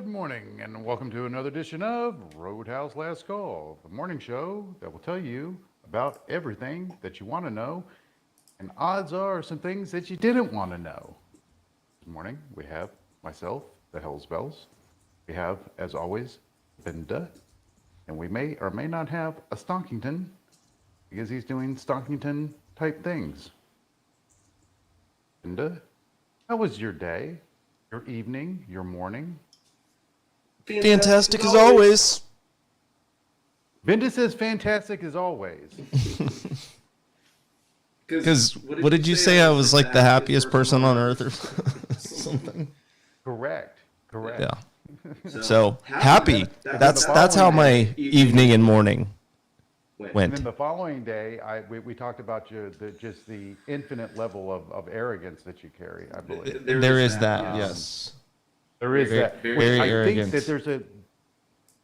Good morning, and welcome to another edition of Roadhouse Last Call, the morning show that will tell you about everything that you want to know, and odds are some things that you didn't want to know. This morning, we have myself, the Hells Bells. We have, as always, Binda, and we may or may not have a Stonkington because he's doing Stonkington type things. Binda, how was your day, your evening, your morning? Fantastic as always. Binda says fantastic as always. Because what did you say? I was like the happiest person on earth or something? Correct. Yeah. So happy. That's how my evening and morning And went. then the following day, we talked about just the infinite level of arrogance that you carry, I believe. There is that, yes. There is that. Very I arrogant. think that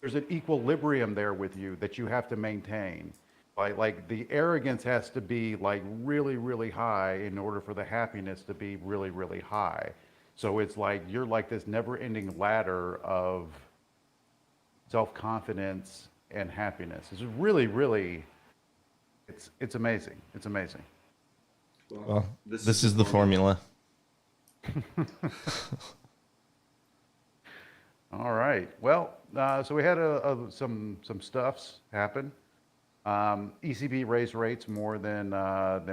there's an equilibrium there with you that you have to maintain. Like the arrogance has to be like really, really high in order for the happiness to be really, really high. So it's like you're like this never-ending ladder of self-confidence and happiness. It's really, really, it's amazing. It's amazing. Well, this is the formula. All right. Well, so we had some stuffs happen. ECB raised rates more than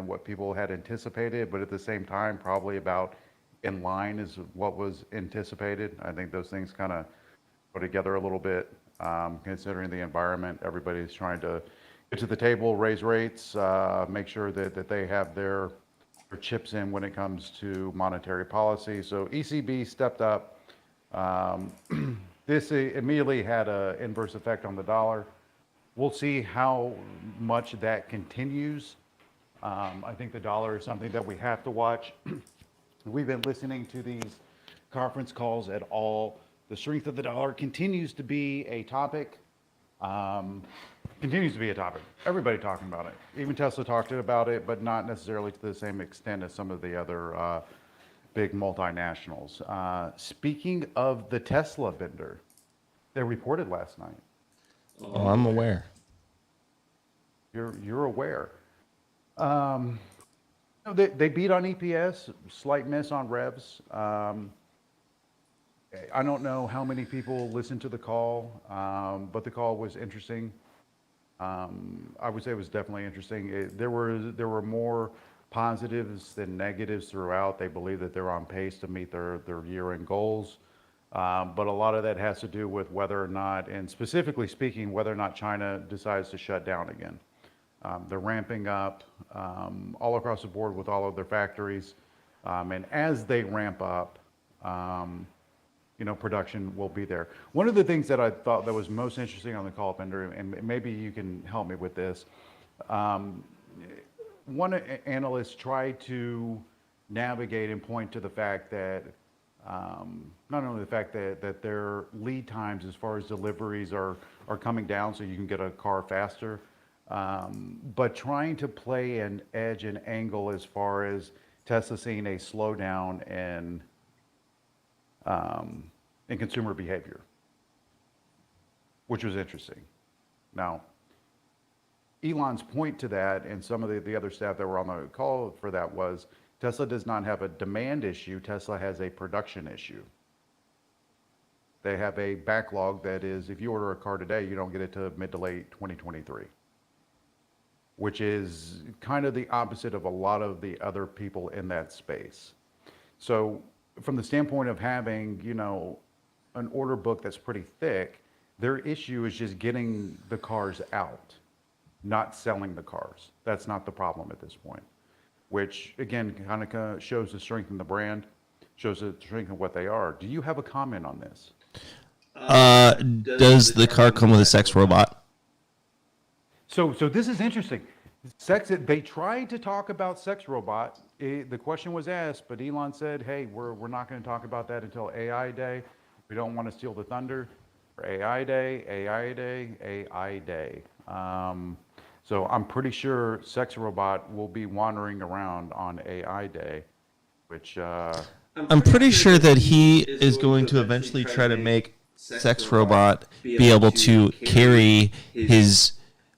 what people had anticipated, but at the same time, probably about in line is what was anticipated. I think those things kind of go together a little bit, considering the environment. Everybody's trying to get to the table, raise rates, make sure that they have their chips in when it comes to monetary policy. So ECB stepped up. This immediately had an inverse effect on the dollar. We'll see how much that continues. I think the dollar is something that we have to watch. We've been listening to these conference calls at all. The strength of the dollar continues to be a topic. Continues to be a topic. Everybody talking about it. Even Tesla talked about it, but not necessarily to the same extent as some of the other big multinationals. Speaking of the Tesla vendor, they reported last night. Oh, I'm aware. You're aware. They beat on EPS, slight miss on revs. I don't know how many people listened to the call, but the call was interesting. I would say it was definitely interesting. There were more positives than negatives throughout. They believe that they're on pace to meet their year-end goals. But a lot of that has to do with whether or not, and specifically speaking, whether or not China decides to shut down again. They're ramping up all across the board with all of their factories. And as they ramp up, production will be there. One of the things that I thought that was most interesting on the call, Bender, and maybe you can help me with this, one analyst tried to navigate and point to the fact that not only the fact that their lead times as far as deliveries are coming down so you can get a car faster, but trying to play an edge and angle as far as Tesla seeing a slowdown in consumer behavior, which was interesting. Now, Elon's point to that, and some of the other staff that were on the call for that, was Tesla does not have a demand issue. Tesla has a production issue. They have a backlog that is, if you order a car today, you don't get it to mid to late 2023, which is kind of the opposite of a lot of the other people in that space. So from the standpoint of having, an order book that's pretty thick, their issue is just getting the cars out, not selling the cars. That's not the problem at this point, which again kind of shows the strength in the brand, shows the strength of what they are. Do you have a comment on this? Does the car come with a sex robot? So this is interesting. They tried to talk about sex robot. The question was asked, but Elon said, "Hey, we're not going to talk about that until AI Day. We don't want to steal the thunder for AI Day, AI Day, AI Day." So I'm pretty sure sex robot will be wandering around on AI Day, which I'm pretty sure that he is going to eventually try to make sex robot be able to carry his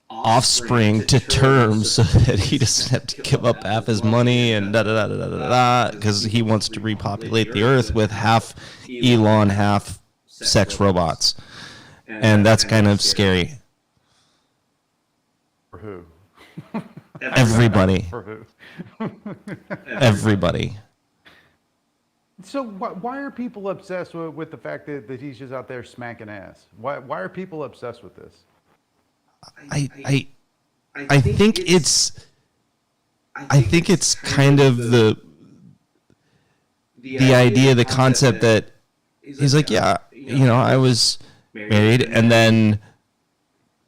offspring to term so that he doesn't have to give up half his money and because he wants to repopulate the earth with half Elon, half sex robots. And that's kind of scary. For who? Everybody. For who? Everybody. So why are people obsessed with the fact that he's just out there smacking ass? Why are people obsessed with this? I think it's kind of the idea, the concept that he's like, yeah, I was married and then,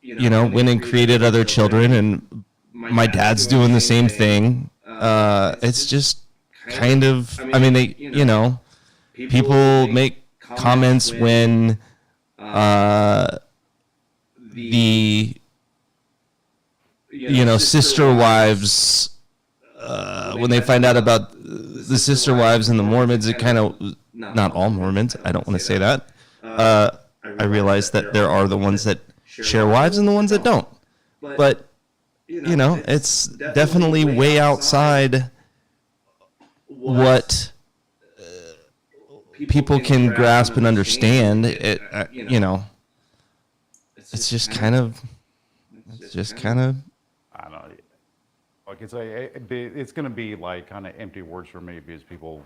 went and created other children and my dad's doing the same thing. It's just kind of, I mean, they, people make comments when, the, sister wives, when they find out about the sister wives and the Mormons, it kind of, not all Mormons, I don't want to say that. I realize that there are the ones that share wives and the ones that don't. But, it's definitely way outside what people can grasp and understand. It's just kind of, I don't know. Like it's going to be like kind of empty words for me because people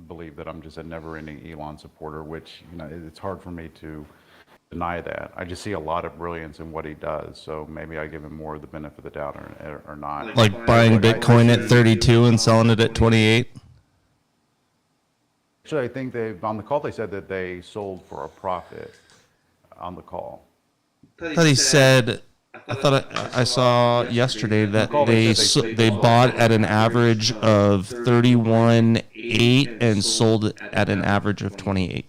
believe that I'm just a never-ending Elon supporter, which it's hard for me to deny that. I just see a lot of brilliance in what he does, so maybe I give him more of the benefit of the doubt or not. like buying Bitcoin at 32 and selling it at 28. Actually, I think on the call they said that they sold for a profit on the call. I thought he said. I thought I saw yesterday that they bought at an average of 31.8 and sold at an average of 28.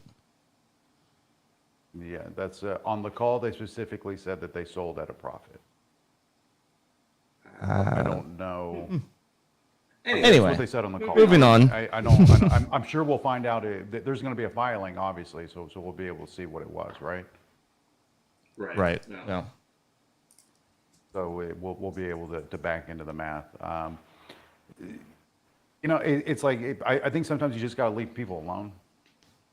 Yeah, that's on the call. They specifically said that they sold at a profit. I don't know. Anyway, that's what they said on the call. Moving on. I'm sure we'll find out. There's going to be a filing, obviously, so we'll be able to see what it was, right? Right. Yeah. So we'll be able to back into the math. It's like I think sometimes you just got to leave people alone.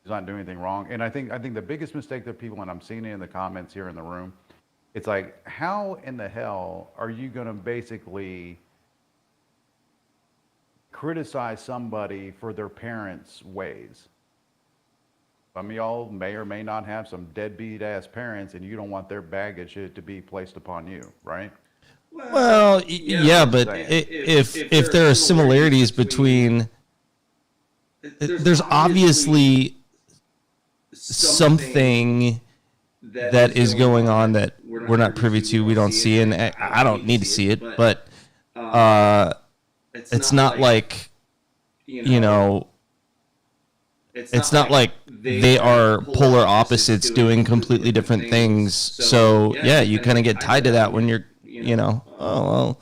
He's not doing anything wrong, and I think the biggest mistake that people, and I'm seeing it in the comments here in the room, it's like, how in the hell are you going to basically criticize somebody for their parents' ways? Some of y'all may or may not have some deadbeat ass parents, and you don't want their baggage to be placed upon you, right? Well, yeah, but if there are similarities between, there's obviously something that is going on that we're not privy to, we don't see, and I don't need to see it, but it's not like, it's not like they are polar opposites doing completely different things. So yeah, you kind of get tied to that when you're, oh, well,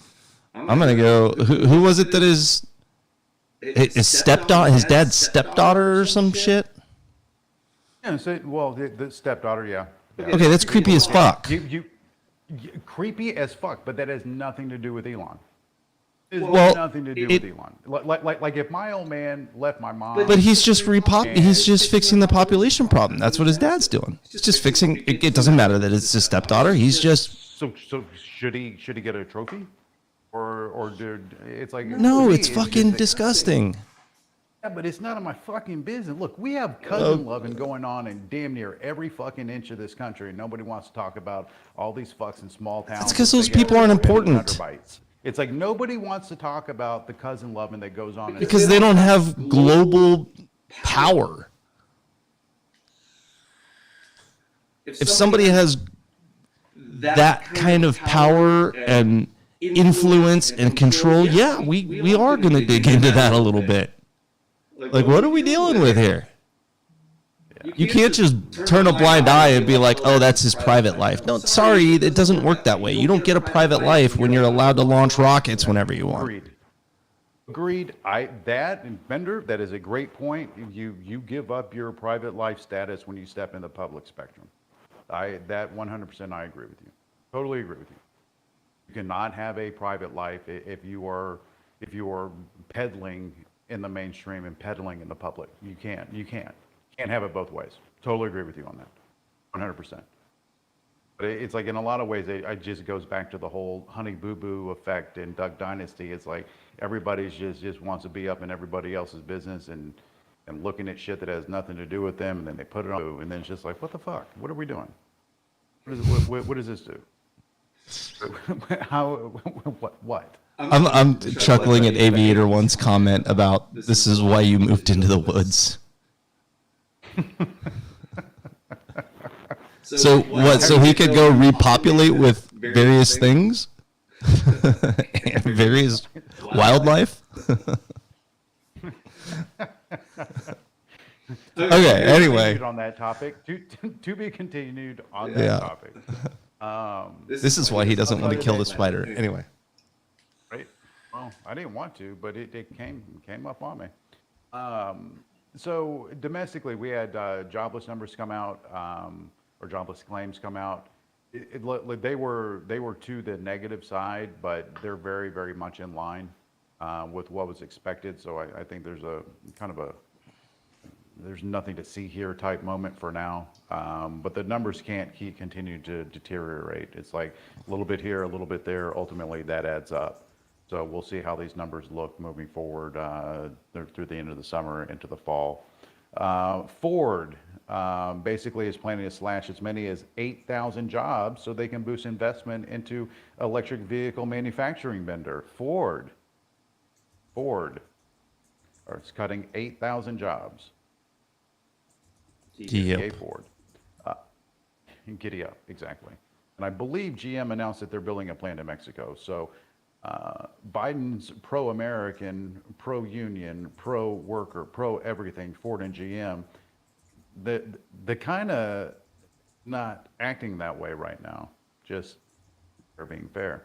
I'm going to go, who was it that his stepdaughter, his dad's stepdaughter or some shit? Yeah, the stepdaughter, yeah. Okay, that's creepy as fuck. You creepy as fuck, but that has nothing to do with Elon. Well, nothing to do with Elon. Like if my old man left my mom. But he's just he's just fixing the population problem. That's what his dad's doing. He's just fixing. It doesn't matter that it's his stepdaughter. He's just. So should he get a trophy, or dude? It's like no, it's fucking disgusting. Yeah, but it's none of my fucking business. Look, we have cousin loving going on in damn near every fucking inch of this country, and nobody wants to talk about all these fucks in small towns. That's because those people aren't important. It's like nobody wants to talk about the cousin loving that goes on. Because they don't have global power. If somebody has that kind of power and influence and control, yeah, we are going to dig into that a little bit. Like, what are we dealing with here? You can't just turn a blind eye and be like, oh, that's his private life. No, sorry, it doesn't work that way. You don't get a private life when you're allowed to launch rockets whenever you want. Agreed. Bender, that is a great point. You give up your private life status when you step in the public spectrum. That 100% I agree with you. Totally agree with you. You cannot have a private life if you are peddling in the mainstream and peddling in the public. You can't. You can't have it both ways. Totally agree with you on that. 100%. But it's like in a lot of ways, it just goes back to the whole Honey Boo Boo effect in Duck Dynasty. It's like everybody's just wants to be up in everybody else's business and looking at shit that has nothing to do with them, and then they put it on, and then it's just like, what the fuck? What are we doing? What does this do? How? What? I'm chuckling at Aviator One's comment about this is why you moved into the woods. So what? So he could go repopulate with various things, various wildlife. Okay. Anyway, on that topic, to be continued on that topic. This is why he doesn't want to kill the spider. Anyway. Right. Well, I didn't want to, but it came up on me. So domestically, we had jobless numbers come out, or jobless claims come out. They were to the negative side, but they're very, very much in line with what was expected. So I think there's a kind of there's nothing to see here type moment for now. But the numbers can't continue to deteriorate. It's like a little bit here, a little bit there. Ultimately, that adds up. So we'll see how these numbers look moving forward through the end of the summer into the fall. Ford basically is planning to slash as many as 8,000 jobs so they can boost investment into electric vehicle manufacturing vendor. Ford is cutting 8,000 jobs. Yep. Ford. Giddy up, exactly. And I believe GM announced that they're building a plant in Mexico. So Biden's pro-American, pro-union, pro-worker, pro-everything, Ford and GM, the kind of not acting that way right now. Just they're being fair.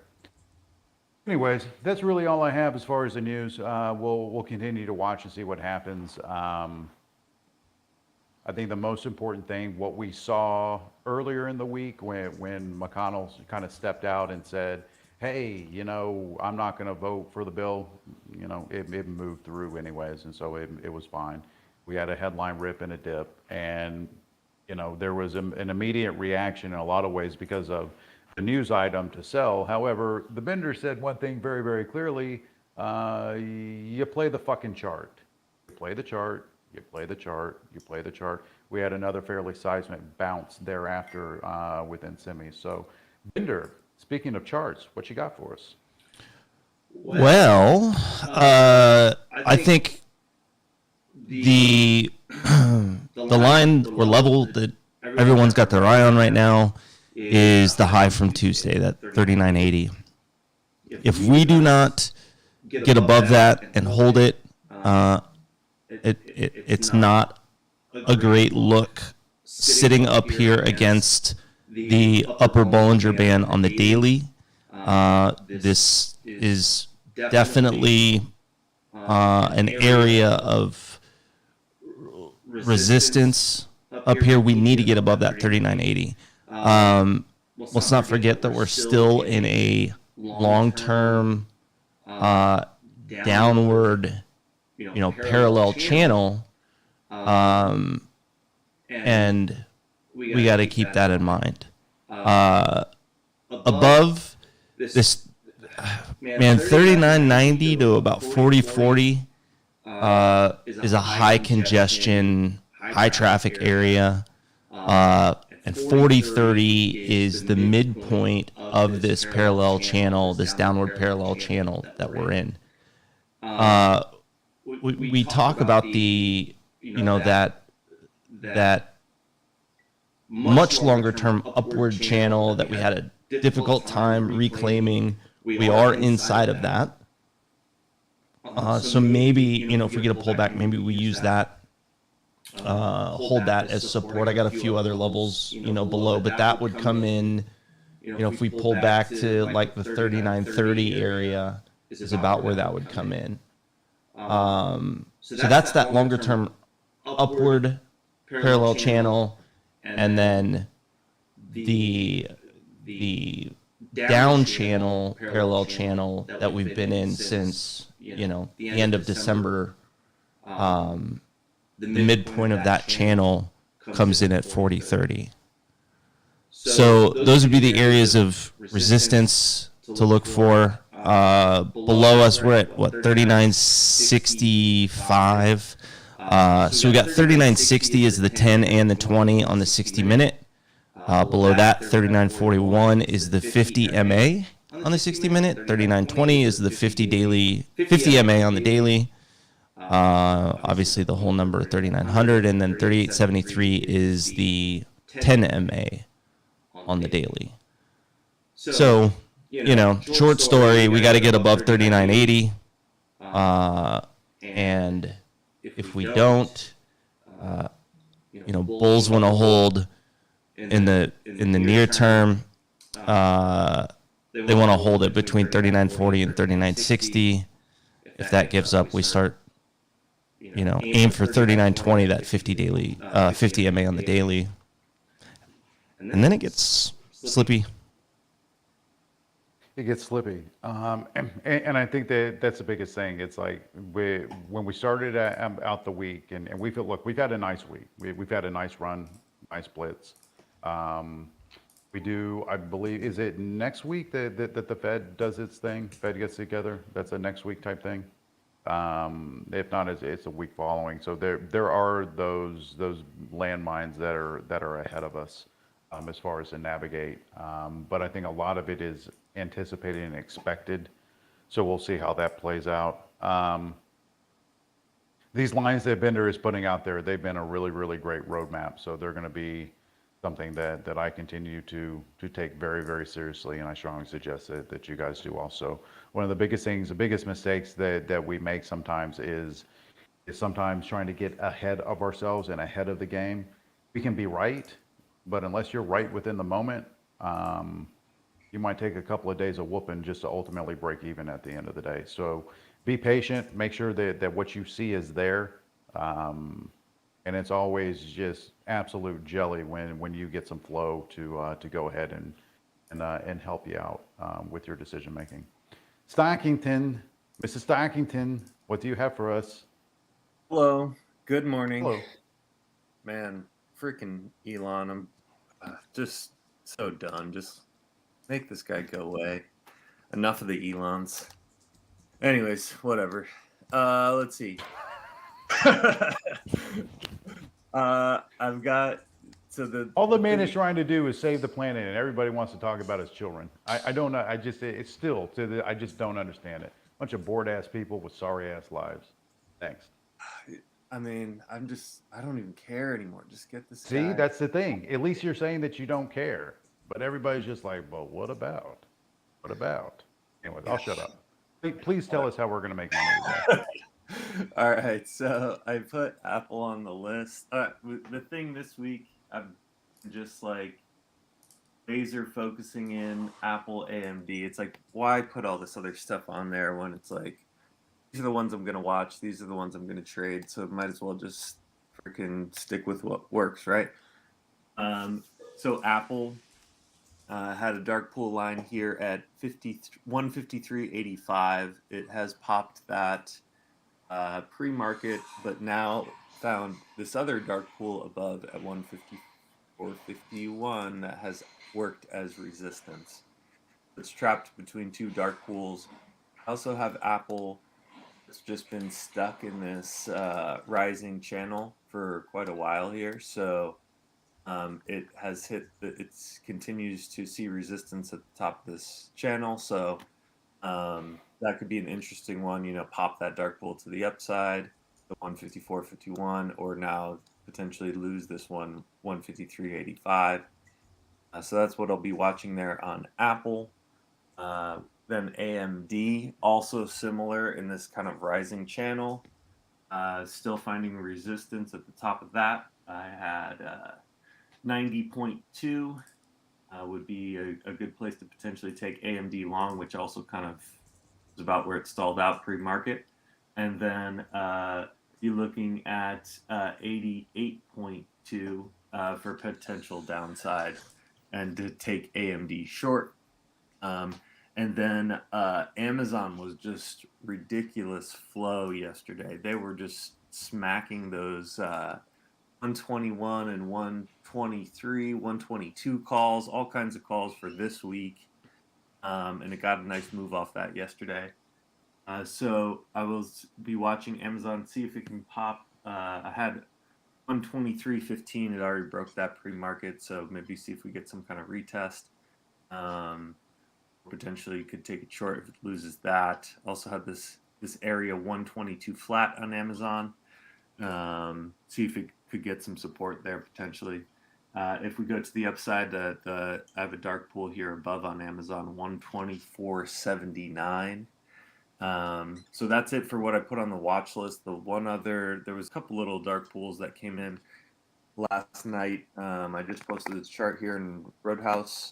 Anyways, that's really all I have as far as the news. We'll continue to watch and see what happens. I think the most important thing, what we saw earlier in the week when McConnell kind of stepped out and said, hey, I'm not going to vote for the bill, it moved through anyways, and so it was fine. We had a headline rip and a dip, and, there was an immediate reaction in a lot of ways because of the news item to sell. However, the vendor said one thing very, very clearly, you play the fucking chart. You play the chart. You play the chart, you play the chart. We had another fairly seismic bounce thereafter within semis. So, Bender, speaking of charts, what you got for us? Well, I think the line or level that everyone's got their eye on right now is the high from Tuesday, that 39.80. If we do not get above that and hold it, it's not a great look sitting up here against the upper Bollinger Band on the daily. This is definitely an area of resistance up here. We need to get above that 39.80. Let's not forget that we're still in a long-term downward parallel channel, and we got to keep that in mind. Above this, man, 39.90 to about 40.40 is a high congestion, high traffic area, and 40.30 is the midpoint of this parallel channel, this downward parallel channel that we're in. We talk about the, that much longer term upward channel that we had a difficult time reclaiming. We are inside of that. So maybe, if we get a pullback, maybe we use that, hold that as support. I got a few other levels, below, but that would come in, if we pull back to like the 39.30 area is about where that would come in. So that's that longer term upward parallel channel, and then the down channel, parallel channel that we've been in since, the end of December. The midpoint of that channel comes in at 40.30. So those would be the areas of resistance to look for. Below us, we're at 39.65. So we got 39.60 is the 10 and the 20 on the 60-minute. Below that, 39.41 is the 50 MA on the 60-minute. 39.20 is the 50 MA on the daily. Obviously the whole number 3,900, and then 38.73 is the 10 MA on the daily. So, short story, we got to get above 39.80. And if we don't, bulls want to hold in the near term. They want to hold it between 39.40 and 39.60. If that gives up, we start aim for 39.20, that 50 MA on the daily. And then it gets slippy. It gets slippy. And I think that's the biggest thing. It's like when we started out the week, and we feel, look, we've had a nice week. We've had a nice run, nice blitz. We do, I believe, is it next week that the Fed does its thing? Fed gets together? That's a next week type thing? If not, it's a week following. So there are those landmines that are ahead of us as far as to navigate. But I think a lot of it is anticipated and expected. So we'll see how that plays out. These lines that Bender is putting out there, they've been a really, really great roadmap. So they're going to be something that I continue to take very, very seriously, and I strongly suggest that you guys do also. One of the biggest things, the biggest mistakes that we make sometimes is sometimes trying to get ahead of ourselves and ahead of the game. We can be right, but unless you're right within the moment, you might take a couple of days of whooping just to ultimately break even at the end of the day. So be patient, make sure that what you see is there. And it's always just absolute jelly when you get some flow to go ahead and help you out with your decision making. Stockington, Mrs. Stockington, what do you have for us? Hello. Good morning. Hello. Man, freaking Elon, I'm just so done. Just make this guy go away. Enough of the Elons. Anyways, whatever. Let's see. I've got all the man is trying to do is save the planet, and everybody wants to talk about his children. I don't know. I just don't understand it. Bunch of bored ass people with sorry ass lives. Thanks. I mean, I don't even care anymore. Just get this See, guy. that's the thing. At least you're saying that you don't care, but everybody's just like, well, what about? Anyways, I'll shut up. Please tell us how we're going to make money today. All right, so I put Apple on the list. The thing this week, I'm just like laser focusing in Apple AMD. It's like, why put all this other stuff on there when it's like, these are the ones I'm going to watch, these are the ones I'm going to trade, so might as well just freaking stick with what works, right? So Apple had a dark pool line here at 153.85. It has popped that pre-market, but now found this other dark pool above at 154.51 that has worked as resistance. It's trapped between two dark pools. I also have Apple. It's just been stuck in this rising channel for quite a while here, so it has hit it continues to see resistance at the top of this channel, so that could be an interesting one, pop that dark pool to the upside, the 154.51, or now potentially lose this one, 153.85. So that's what I'll be watching there on Apple. Then AMD, also similar in this kind of rising channel, still finding resistance at the top of that. I had 90.2 would be a good place to potentially take AMD long, which also kind of is about where it stalled out pre-market. And then you're looking at 88.2 for potential downside. and to take AMD short. And then Amazon was just ridiculous flow yesterday. They were just smacking those 121 and 123, 122 calls, all kinds of calls for this week. And it got a nice move off that yesterday. So I will be watching Amazon, see if it can pop. I had 123.15. It already broke that pre-market, so maybe see if we get some kind of retest. Potentially could take it short if it loses that. Also have this area 122 flat on Amazon. See if it could get some support there potentially. If we go to the upside, I have a dark pool here above on Amazon, 124.79. So that's it for what I put on the watch list. There was a couple little dark pools that came in last night. I just posted this chart here in Roadhouse.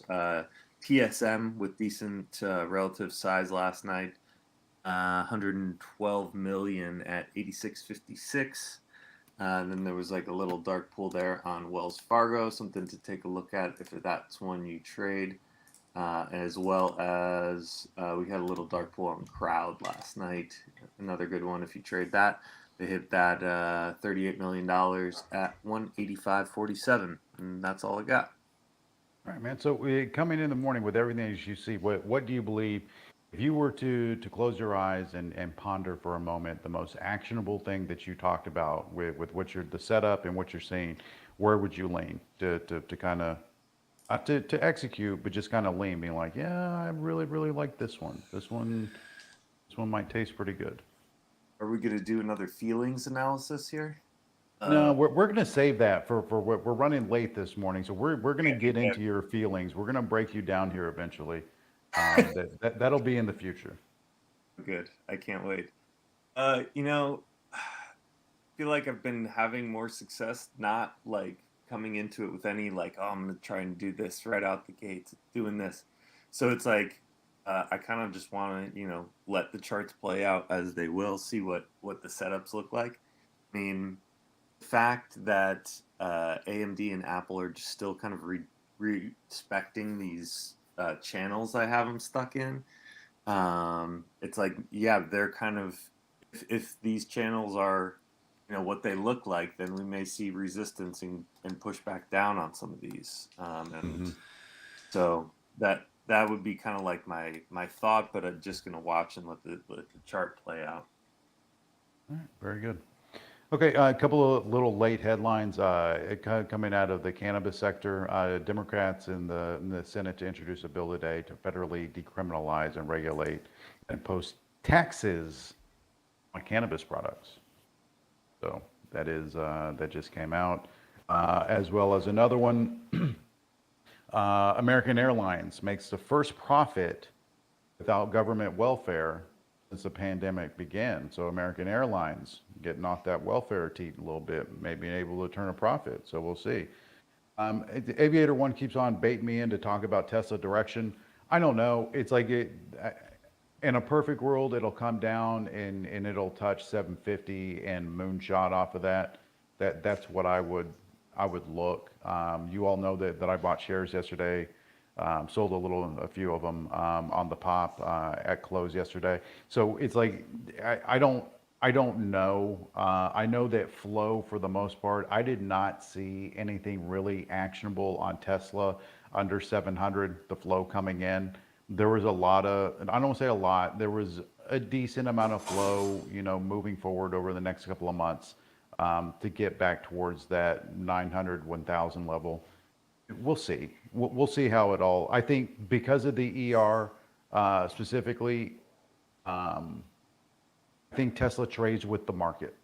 TSM with decent relative size last night. 112 million at 86.56. And then there was like a little dark pool there on Wells Fargo, something to take a look at if that's one you trade. As well as we had a little dark pool on Crowd last night. Another good one if you trade that. They hit that $38 million at 185.47, and that's all I got. All right, man. So coming in the morning with everything as you see, what do you believe, if you were to close your eyes and ponder for a moment the most actionable thing that you talked about with what the setup and what you're seeing, where would you lean to kind of to execute, but just kind of lean, being like, yeah, I really like this one. This one might taste pretty good. Are we going to do another feelings analysis here? No, we're going to save that for what we're running late this morning, so we're going to get into your feelings. We're going to break you down here eventually. That'll be in the future. Good. I can't wait. I feel like I've been having more success, not like coming into it with any like, oh, I'm going to try and do this right out the gates, doing this. So it's like, I kind of just want to, let the charts play out as they will, see what the setups look like. I mean, the fact that AMD and Apple are just still kind of respecting these channels I have them stuck in. It's like, yeah, they're kind of, if these channels are, what they look like, then we may see resistance and push back down on some of these. So that would be kind of like my thought, but I'm just going to watch and let the chart play out. All right, very good. Okay, a couple of little late headlines coming out of the cannabis sector. Democrats in the Senate to introduce a bill today to federally decriminalize and regulate and post taxes on cannabis products. So that just came out, as well as another one. American Airlines makes the first profit without government welfare since the pandemic began. So American Airlines getting off that welfare teat a little bit, maybe able to turn a profit. So we'll see. Aviator One keeps on baiting me in to talk about Tesla direction. I don't know. It's like in a perfect world, it'll come down and it'll touch 750 and moonshot off of that. That's what I would look. You all know that I bought shares yesterday. Sold a few of them on the pop at close yesterday. So it's like I don't know. I know that flow for the most part. I did not see anything really actionable on Tesla under 700. The flow coming in, there was a lot of. I don't want to say a lot. There was a decent amount of flow, moving forward over the next couple of months to get back towards that 900, 1,000 level. We'll see. We'll see how it all. I think because of the ER specifically, I think Tesla trades with the market.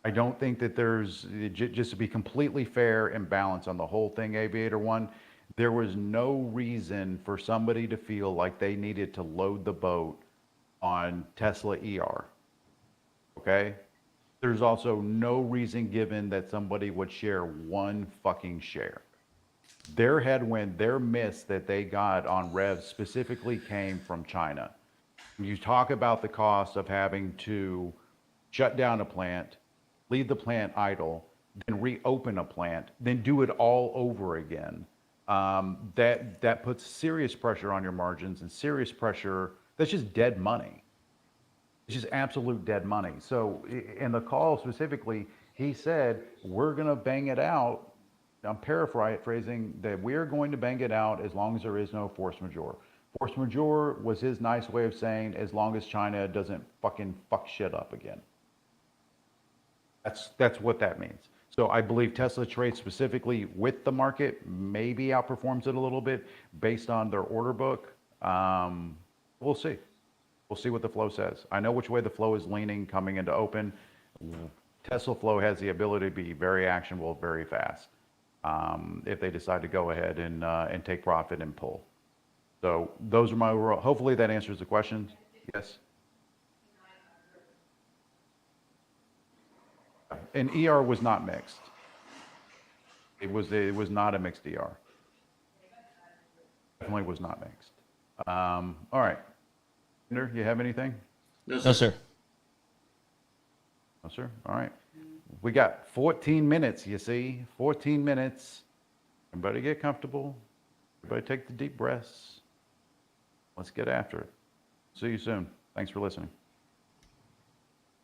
I don't think that there's, just to be completely fair and balanced on the whole thing, Aviator One, there was no reason for somebody to feel like they needed to load the boat on Tesla ER. Okay? There's also no reason given that somebody would share one fucking share. Their headwind, their miss that they got on revs specifically came from China. You talk about the cost of having to shut down a plant, leave the plant idle, then reopen a plant, then do it all over again. that puts serious pressure on your margins and serious pressure. That's just dead money. It's just absolute dead money. So in the call specifically, he said, we're going to bang it out. I'm paraphrasing that we're going to bang it out as long as there is no force majeure. Force majeure was his nice way of saying as long as China doesn't fucking fuck shit up again. That's what that means. So I believe Tesla trades specifically with the market, maybe outperforms it a little bit based on their order book. We'll see. We'll see what the flow says. I know which way the flow is leaning coming into open. Tesla flow has the ability to be very actionable very fast if they decide to go ahead and take profit and pull. So those are my overall. Hopefully that answers the question. Yes. And ER was not mixed. It was not a mixed ER. Definitely was not mixed. All right. Ender, you have anything? No, sir. No, sir. All right. We got 14 minutes, you see. 14 minutes. Everybody get comfortable. Everybody take the deep breaths. Let's get after it. See you soon. Thanks for listening.